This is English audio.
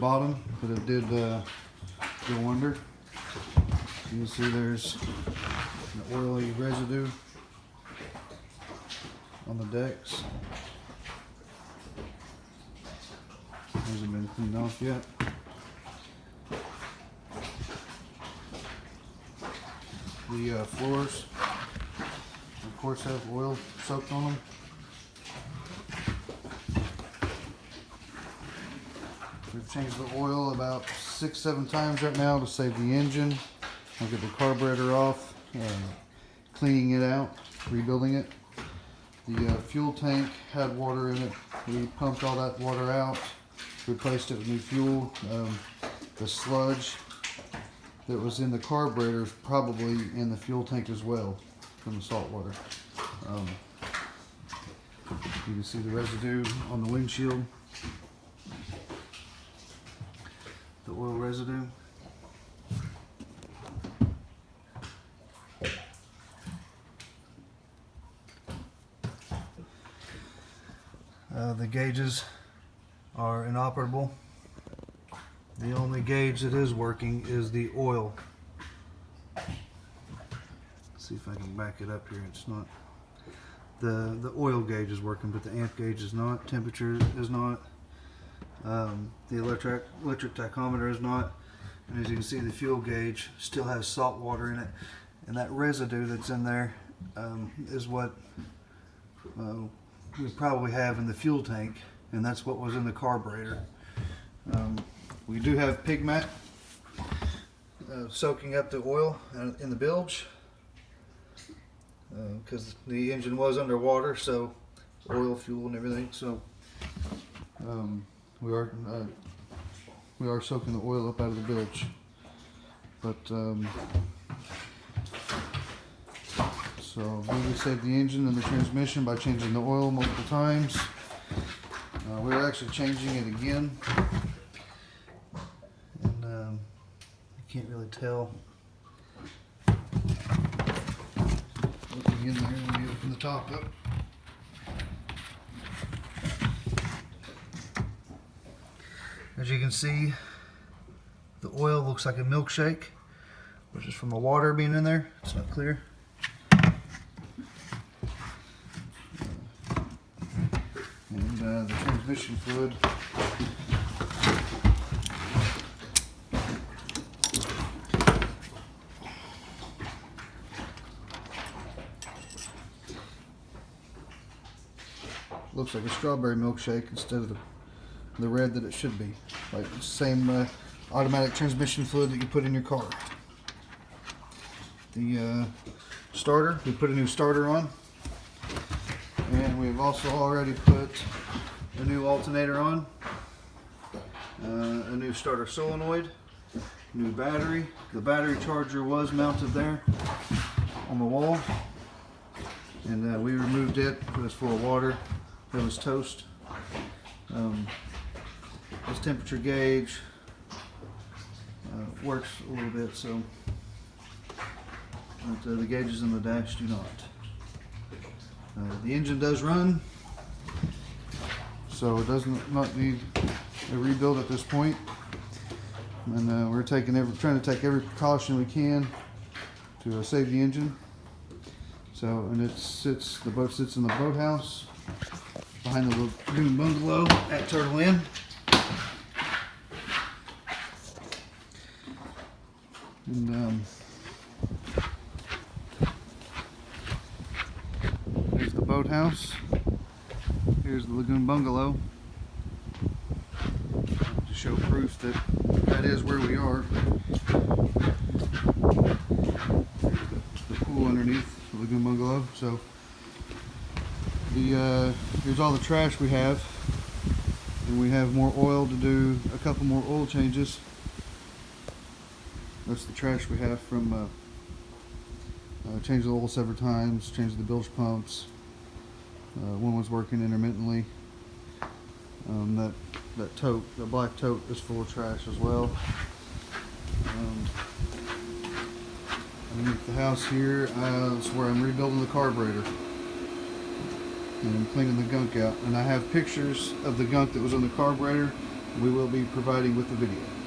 bottom, but it did go under. You can see there's an oily residue on the decks. Hasn't been cleaned off yet. The floors, of course, have oil soaked on them. We've changed the oil about 6-7 times right now to save the engine. I'll get the carburetor off, cleaning it out, rebuilding it. The fuel tank had water in it. We pumped all that water out, replaced it with new fuel. The sludge that was in the carburetor is probably in the fuel tank as well from the salt water. You can see the residue on the windshield, the oil residue. The gauges are inoperable. The only gauge that is working is the oil. Let's see if I can back it up here. It's not. The oil gauge is working, but the amp gauge is not. Temperature is not. The electric tachometer is not. And as you can see, the fuel gauge still has salt water in it, and that residue that's in there is what we probably have in the fuel tank, and that's what was in the carburetor. We do have pig mat soaking up the oil in the bilge because the engine was underwater, so oil, fuel, and everything. So we are soaking the oil up out of the bilge, but so we saved the engine and the transmission by changing the oil multiple times. We're actually changing it again, and you can't really tell looking in there when you open the top up. As you can see, the oil looks like a milkshake, which is from the water being in there. It's not clear. And the transmission fluid looks like a strawberry milkshake instead of the red that it should be. Like the same automatic transmission fluid that you put in your car. The starter, we put a new starter on. And we've also already put a new alternator on, a new starter solenoid, new battery. The battery charger was mounted there on the wall, and we removed it. It was full of water. It was toast. This temperature gauge works a little bit, so but, the gauges in the dash do not. The engine does run, so it does not need a rebuild at this point. And we're trying to take every precaution we can to save the engine. So, and the boat sits in the boathouse behind the lagoon bungalow at Turtle Inn. And here's the boathouse. Here's the lagoon bungalow. To show proof that that is where we are. The pool underneath the lagoon bungalow. So here's all the trash we have, and we have more oil to do. A couple more oil changes. That's the trash we have from changed the oil several times, changed the bilge pumps. One was working intermittently. That tote, the black tote, is full of trash as well. Underneath the house here is where I'm rebuilding the carburetor, and I'm cleaning the gunk out. And I have pictures of the gunk that was on the carburetor we will be providing with the video.